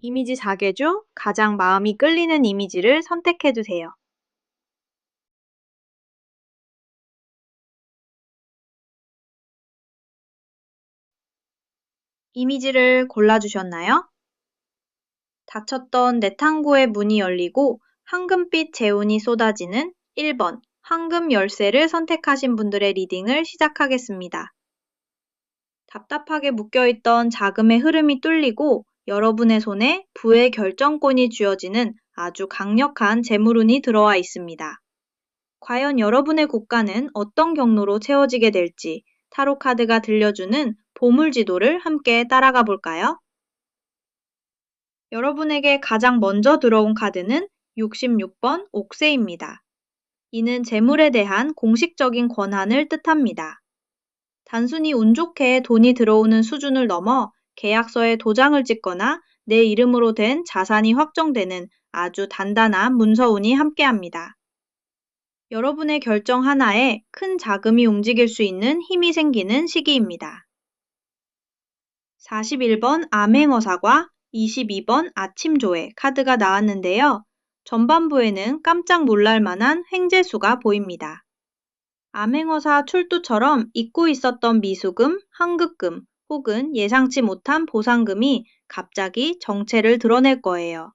이미지 4개 중 가장 마음이 끌리는 이미지를 선택해 주세요. 이미지를 골라주셨나요? 닫혔던 내탕고의 문이 열리고 황금빛 재운이 쏟아지는 1번 황금 열쇠를 선택하신 분들의 리딩을 시작하겠습니다. 답답하게 묶여있던 자금의 흐름이 뚫리고 여러분의 손에 부의 결정권이 쥐어지는 아주 강력한 재물운이 들어와 있습니다. 과연 여러분의 국가는 어떤 경로로 채워지게 될지 타로 카드가 들려주는 보물지도를 함께 따라가 볼까요? 여러분에게 가장 먼저 들어온 카드는 66번 옥새입니다. 이는 재물에 대한 공식적인 권한을 뜻합니다. 단순히 운 좋게 돈이 들어오는 수준을 넘어 계약서에 도장을 찍거나 내 이름으로 된 자산이 확정되는 아주 단단한 문서운이 함께합니다. 여러분의 결정 하나에 큰 자금이 움직일 수 있는 힘이 생기는 시기입니다. 41번 암행어사과 22번 아침조회 카드가 나왔는데요. 전반부에는 깜짝 놀랄 만한 횡재수가 보입니다. 암행어사 출두처럼 잊고 있었던 미수금, 환급금 혹은 예상치 못한 보상금이 갑자기 정체를 드러낼 거예요.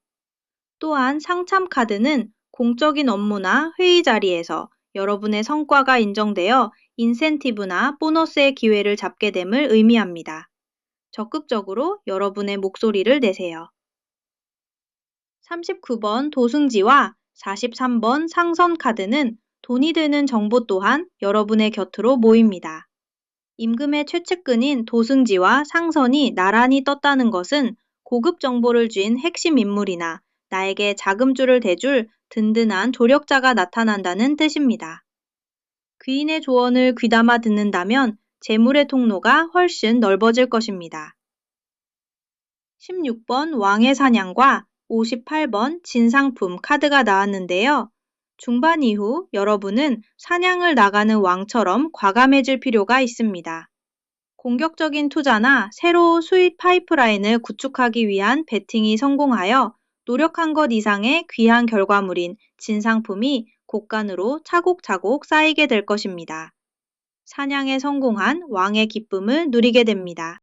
또한 상참 카드는 공적인 업무나 회의 자리에서 여러분의 성과가 인정되어 인센티브나 보너스의 기회를 잡게 됨을 의미합니다. 적극적으로 여러분의 목소리를 내세요. 39번 도승지와 43번 상선 카드는 돈이 되는 정보 또한 여러분의 곁으로 모입니다. 임금의 최측근인 도승지와 상선이 나란히 떴다는 것은 고급 정보를 쥔 핵심 인물이나 나에게 자금줄을 대줄 든든한 조력자가 나타난다는 뜻입니다. 귀인의 조언을 귀담아 듣는다면 재물의 통로가 훨씬 넓어질 것입니다. 16번 왕의 사냥과 58번 진상품 카드가 나왔는데요. 중반 이후 여러분은 사냥을 나가는 왕처럼 과감해질 필요가 있습니다. 공격적인 투자나 새로 수익 파이프라인을 구축하기 위한 베팅이 성공하여 노력한 것 이상의 귀한 결과물인 진상품이 곳간으로 차곡차곡 쌓이게 될 것입니다. 사냥에 성공한 왕의 기쁨을 누리게 됩니다.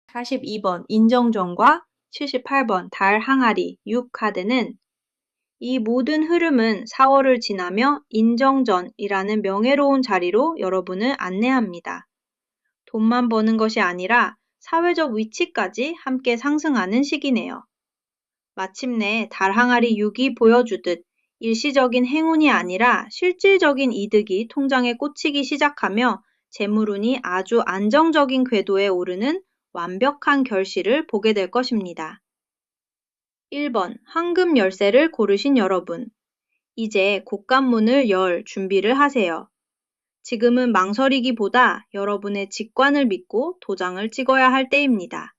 42번 인정전과 78번 달 항아리 6 카드는 이 모든 흐름은 4월을 지나며 인정전이라는 명예로운 자리로 여러분을 안내합니다. 돈만 버는 것이 아니라 사회적 위치까지 함께 상승하는 시기네요. 마침내 달 항아리 6이 보여주듯 일시적인 행운이 아니라 실질적인 이득이 통장에 꽂히기 시작하며 재물운이 아주 안정적인 궤도에 오르는 완벽한 결실을 보게 될 것입니다. 1번 황금 열쇠를 고르신 여러분. 이제 곳간문을 열 준비를 하세요. 지금은 망설이기보다 여러분의 직관을 믿고 도장을 찍어야 할 때입니다.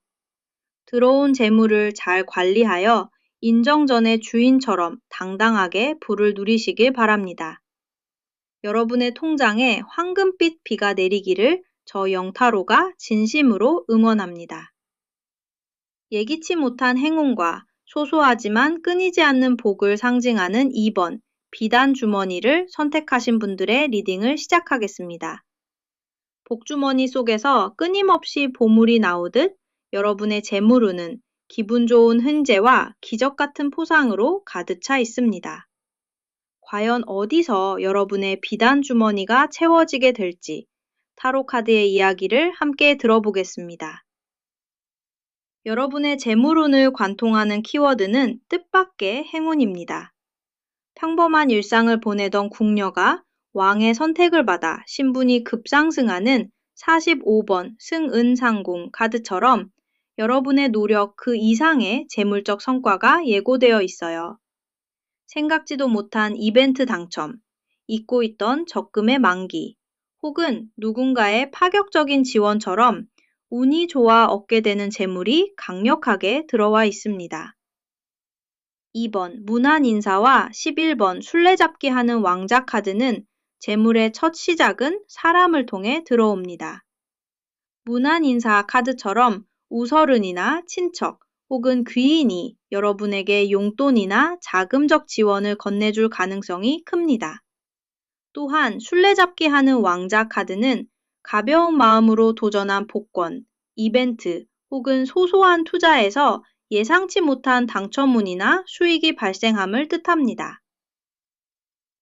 들어온 재물을 잘 관리하여 인정전의 주인처럼 당당하게 부를 누리시길 바랍니다. 여러분의 통장에 황금빛 비가 내리기를 저 영타로가 진심으로 응원합니다. 예기치 못한 행운과 소소하지만 끊이지 않는 복을 상징하는 2번 비단 주머니를 선택하신 분들의 리딩을 시작하겠습니다. 복주머니 속에서 끊임없이 보물이 나오듯 여러분의 재물운은 기분 좋은 흔재와 기적 같은 포상으로 가득 차 있습니다. 과연 어디서 여러분의 비단 주머니가 채워지게 될지 타로 카드의 이야기를 함께 들어보겠습니다. 여러분의 재물운을 관통하는 키워드는 뜻밖의 행운입니다. 평범한 일상을 보내던 궁녀가 왕의 선택을 받아 신분이 급상승하는 45번 승은상궁 카드처럼 여러분의 노력 그 이상의 재물적 성과가 예고되어 있어요. 생각지도 못한 이벤트 당첨, 잊고 있던 적금의 만기, 혹은 누군가의 파격적인 지원처럼 운이 좋아 얻게 되는 재물이 강력하게 들어와 있습니다. 2번 무난인사와 11번 술래잡기 하는 왕자 카드는 재물의 첫 시작은 사람을 통해 들어옵니다. 무난인사 카드처럼 우서른이나 친척 혹은 귀인이 여러분에게 용돈이나 자금적 지원을 건네줄 가능성이 큽니다. 또한 술래잡기 하는 왕자 카드는 가벼운 마음으로 도전한 복권, 이벤트 혹은 소소한 투자에서 예상치 못한 당첨운이나 수익이 발생함을 뜻합니다.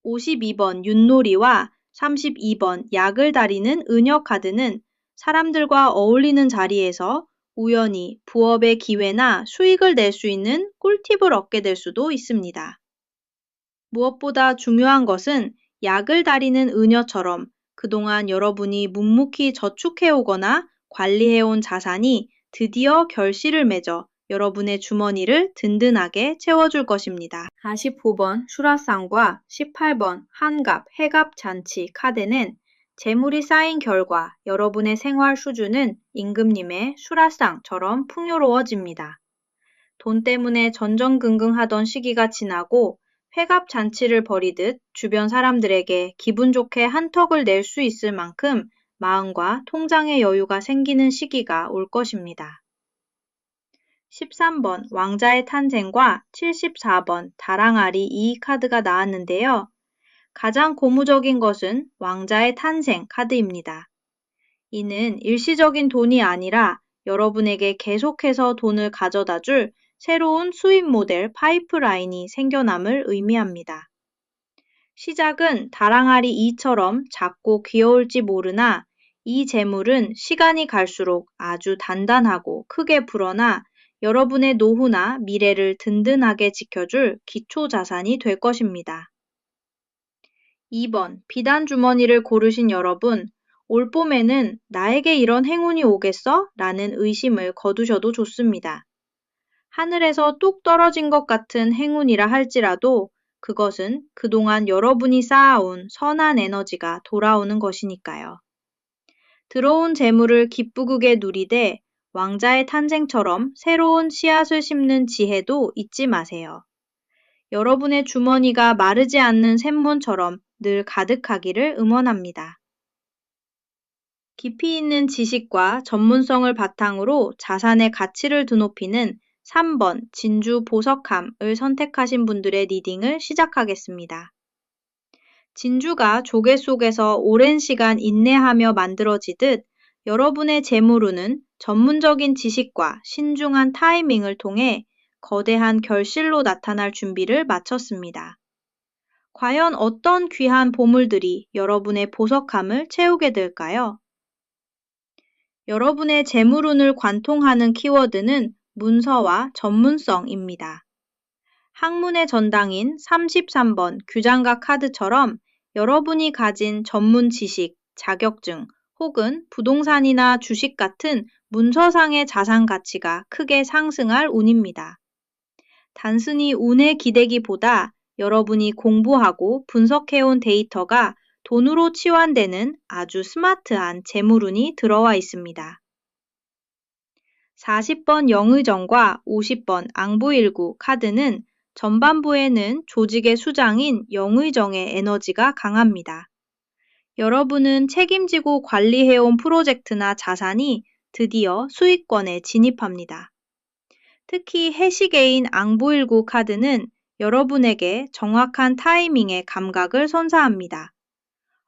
52번 윷놀이와 32번 약을 다리는 은여 카드는 사람들과 어울리는 자리에서 우연히 부업의 기회나 수익을 낼 수 있는 꿀팁을 얻게 될 수도 있습니다. 무엇보다 중요한 것은 약을 다리는 은여처럼 그동안 여러분이 묵묵히 저축해오거나 관리해온 자산이 드디어 결실을 맺어 여러분의 주머니를 든든하게 채워줄 것입니다. 45번 수라상과 18번 한갑, 해갑 잔치 카드는 재물이 쌓인 결과 여러분의 생활 수준은 임금님의 수라상처럼 풍요로워집니다. 돈 때문에 전전긍긍하던 시기가 지나고 회갑 잔치를 벌이듯 주변 사람들에게 기분 좋게 한턱을 낼 수 있을 만큼 마음과 통장의 여유가 생기는 시기가 올 것입니다. 13번 왕자의 탄생과 74번 다랑아리 이 카드가 나왔는데요. 가장 고무적인 것은 왕자의 탄생 카드입니다. 이는 일시적인 돈이 아니라 여러분에게 계속해서 돈을 가져다 줄 새로운 수입 모델 파이프라인이 생겨남을 의미합니다. 시작은 다랑아리 2처럼 작고 귀여울지 모르나 이 재물은 시간이 갈수록 아주 단단하고 크게 불어나 여러분의 노후나 미래를 든든하게 지켜줄 기초 자산이 될 것입니다. 2번 비단 주머니를 고르신 여러분, 올 봄에는 나에게 이런 행운이 오겠어? 라는 의심을 거두셔도 좋습니다. 하늘에서 뚝 떨어진 것 같은 행운이라 할지라도 그것은 그동안 여러분이 쌓아온 선한 에너지가 돌아오는 것이니까요. 들어온 재물을 기쁘게 누리되 왕자의 탄생처럼 새로운 씨앗을 심는 지혜도 잊지 마세요. 여러분의 주머니가 마르지 않는 샘문처럼 늘 가득하기를 응원합니다. 깊이 있는 지식과 전문성을 바탕으로 자산의 가치를 드높이는 3번 진주 보석함을 선택하신 분들의 리딩을 시작하겠습니다. 진주가 조개 속에서 오랜 시간 인내하며 만들어지듯 여러분의 재물운은 전문적인 지식과 신중한 타이밍을 통해 거대한 결실로 나타날 준비를 마쳤습니다. 과연 어떤 귀한 보물들이 여러분의 보석함을 채우게 될까요? 여러분의 재물운을 관통하는 키워드는 문서와 전문성입니다. 학문의 전당인 33번 규장각 카드처럼 여러분이 가진 전문 지식, 자격증 혹은 부동산이나 주식 같은 문서상의 자산 가치가 크게 상승할 운입니다. 단순히 운에 기대기보다 여러분이 공부하고 분석해온 데이터가 돈으로 치환되는 아주 스마트한 재물운이 들어와 있습니다. 40번 영의정과 50번 앙부일구 카드는 전반부에는 조직의 수장인 영의정의 에너지가 강합니다. 여러분은 책임지고 관리해온 프로젝트나 자산이 드디어 수익권에 진입합니다. 특히 해시계인 앙부일구 카드는 여러분에게 정확한 타이밍의 감각을 선사합니다.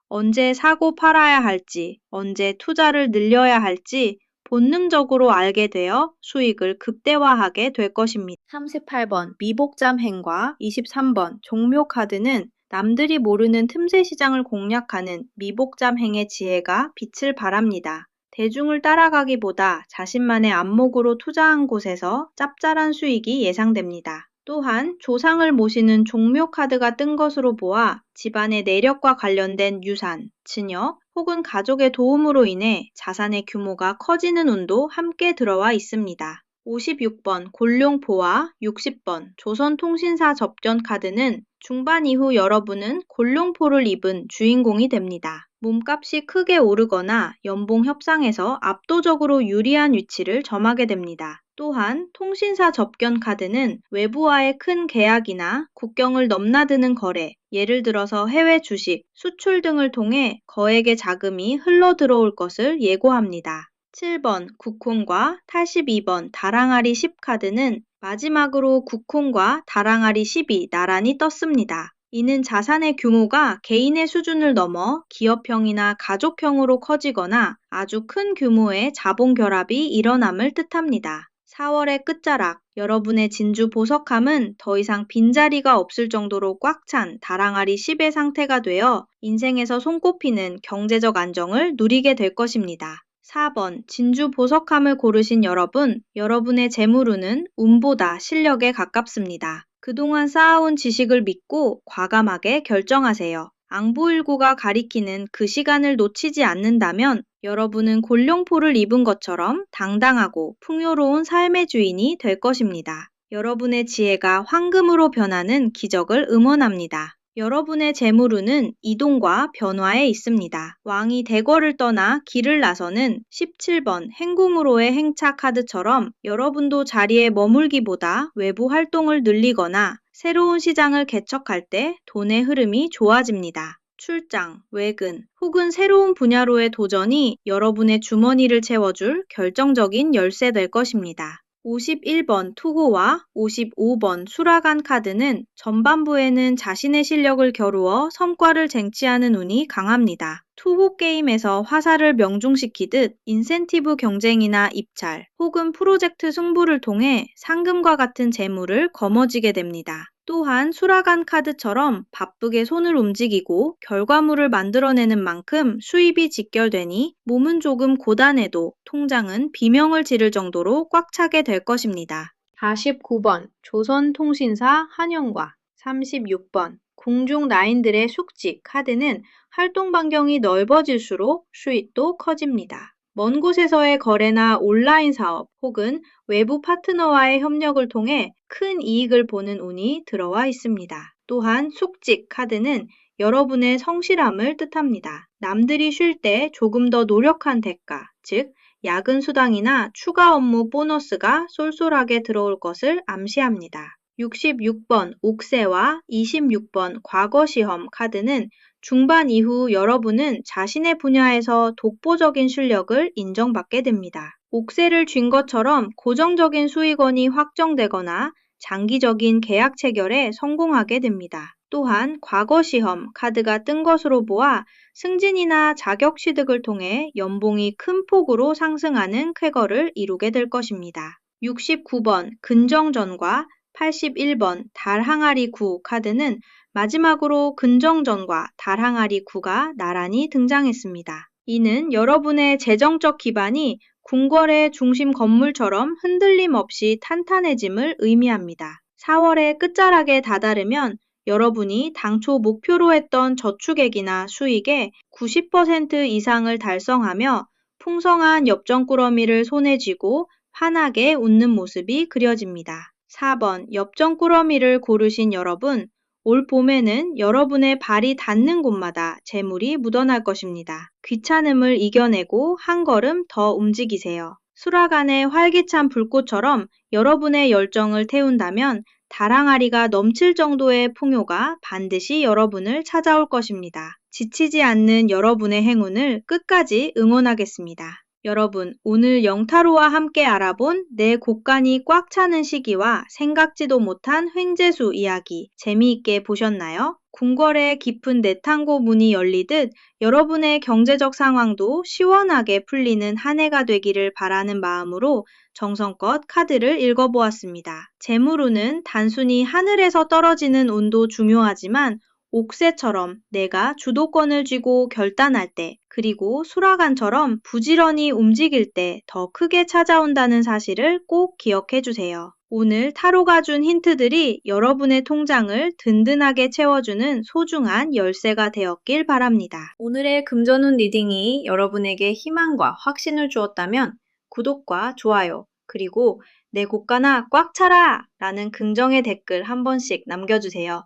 언제 사고 팔아야 할지, 언제 투자를 늘려야 할지 본능적으로 알게 되어 수익을 극대화하게 될 것입니다. 38번 미복잠행과 23번 종묘카드는 남들이 모르는 틈새 시장을 공략하는 미복잠행의 지혜가 빛을 발합니다. 대중을 따라가기보다 자신만의 안목으로 투자한 곳에서 짭짤한 수익이 예상됩니다. 또한 조상을 모시는 종묘카드가 뜬 것으로 보아 집안의 내력과 관련된 유산, 증여 혹은 가족의 도움으로 인해 자산의 규모가 커지는 운도 함께 들어와 있습니다. 56번 곤룡포와 60번 조선통신사 접견 카드는 중반 이후 여러분은 곤룡포를 입은 주인공이 됩니다. 몸값이 크게 오르거나 연봉 협상에서 압도적으로 유리한 위치를 점하게 됩니다. 또한 통신사 접견 카드는 외부와의 큰 계약이나 국경을 넘나드는 거래, 예를 들어서 해외 주식, 수출 등을 통해 거액의 자금이 흘러 들어올 것을 예고합니다. 7번 국혼과 82번 다랑아리 10 카드는 마지막으로 국혼과 다랑아리 10이 나란히 떴습니다. 이는 자산의 규모가 개인의 수준을 넘어 기업형이나 가족형으로 커지거나 아주 큰 규모의 자본 결합이 일어남을 뜻합니다. 4월의 끝자락, 여러분의 진주 보석함은 더 이상 빈자리가 없을 정도로 꽉 찬 다랑아리 10의 상태가 되어 인생에서 손꼽히는 경제적 안정을 누리게 될 것입니다. 4번 진주 보석함을 고르신 여러분, 여러분의 재물운은 운보다 실력에 가깝습니다. 그동안 쌓아온 지식을 믿고 과감하게 결정하세요. 앙부일구가 가리키는 그 시간을 놓치지 않는다면 여러분은 골룡포를 입은 것처럼 당당하고 풍요로운 삶의 주인이 될 것입니다. 여러분의 지혜가 황금으로 변하는 기적을 응원합니다. 여러분의 재물운은 이동과 변화에 있습니다. 왕이 대궐을 떠나 길을 나서는 17번 행궁으로의 행차 카드처럼 여러분도 자리에 머물기보다 외부 활동을 늘리거나 새로운 시장을 개척할 때 돈의 흐름이 좋아집니다. 출장, 외근, 혹은 새로운 분야로의 도전이 여러분의 주머니를 채워줄 결정적인 열쇠 될 것입니다. 51번 투고와 55번 수라간 카드는 전반부에는 자신의 실력을 겨루어 성과를 쟁취하는 운이 강합니다. 투고 게임에서 화살을 명중시키듯 인센티브 경쟁이나 입찰 혹은 프로젝트 승부를 통해 상금과 같은 재물을 거머쥐게 됩니다. 또한 수라간 카드처럼 바쁘게 손을 움직이고 결과물을 만들어내는 만큼 수입이 직결되니 몸은 조금 고단해도 통장은 비명을 지를 정도로 꽉 차게 될 것입니다. 49번 조선통신사 한영과 36번 궁중 라인들의 숙직 카드는 활동 반경이 넓어질수록 수익도 커집니다. 먼 곳에서의 거래나 온라인 사업 혹은 외부 파트너와의 협력을 통해 큰 이익을 보는 운이 들어와 있습니다. 또한 숙직 카드는 여러분의 성실함을 뜻합니다. 남들이 쉴 때 조금 더 노력한 대가, 즉 야근 수당이나 추가 업무 보너스가 쏠쏠하게 들어올 것을 암시합니다. 66번 옥새와 26번 과거시험 카드는 중반 이후 여러분은 자신의 분야에서 독보적인 실력을 인정받게 됩니다. 옥새를 쥔 것처럼 고정적인 수익원이 확정되거나 장기적인 계약 체결에 성공하게 됩니다. 또한 과거시험 카드가 뜬 것으로 보아 승진이나 자격 취득을 통해 연봉이 큰 폭으로 상승하는 쾌거를 이루게 될 것입니다. 69번 근정전과 81번 달항아리 9 카드는 마지막으로 근정전과 달항아리 9가 나란히 등장했습니다. 이는 여러분의 재정적 기반이 궁궐의 중심 건물처럼 흔들림 없이 탄탄해짐을 의미합니다. 4월의 끝자락에 다다르면 여러분이 당초 목표로 했던 저축액이나 수익의 90% 이상을 달성하며 풍성한 엽전꾸러미를 손에 쥐고 환하게 웃는 모습이 그려집니다. 4번 엽전꾸러미를 고르신 여러분, 올 봄에는 여러분의 발이 닿는 곳마다 재물이 묻어날 것입니다. 귀찮음을 이겨내고 한 걸음 더 움직이세요. 수라간의 활기찬 불꽃처럼 여러분의 열정을 태운다면 다랑아리가 넘칠 정도의 풍요가 반드시 여러분을 찾아올 것입니다. 지치지 않는 여러분의 행운을 끝까지 응원하겠습니다. 여러분, 오늘 영타로와 함께 알아본 내 곳간이 꽉 차는 시기와 생각지도 못한 횡재수 이야기 재미있게 보셨나요? 궁궐의 깊은 내탕고 문이 열리듯 여러분의 경제적 상황도 시원하게 풀리는 한 해가 되기를 바라는 마음으로 정성껏 카드를 읽어보았습니다. 재물운은 단순히 하늘에서 떨어지는 운도 중요하지만 옥새처럼 내가 주도권을 쥐고 결단할 때, 그리고 수라간처럼 부지런히 움직일 때 더 크게 찾아온다는 사실을 꼭 기억해 주세요. 오늘 타로가 준 힌트들이 여러분의 통장을 든든하게 채워주는 소중한 열쇠가 되었길 바랍니다. 오늘의 금전운 리딩이 여러분에게 희망과 확신을 주었다면 구독과 좋아요, 그리고 내 곳간아 꽉 차라! 라는 긍정의 댓글 한 번씩 남겨주세요.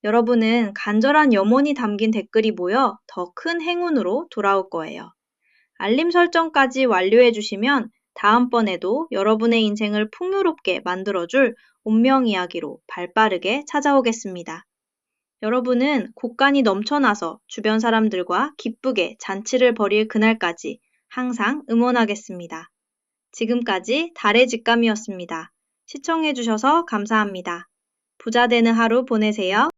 여러분은 간절한 염원이 담긴 댓글이 모여 더 큰 행운으로 돌아올 거예요. 알림 설정까지 완료해 주시면 다음번에도 여러분의 인생을 풍요롭게 만들어줄 운명 이야기로 발빠르게 찾아오겠습니다. 여러분은 곳간이 넘쳐나서 주변 사람들과 기쁘게 잔치를 벌일 그날까지 항상 응원하겠습니다. 지금까지 달의 직감이었습니다. 시청해주셔서 감사합니다. 부자 되는 하루 보내세요.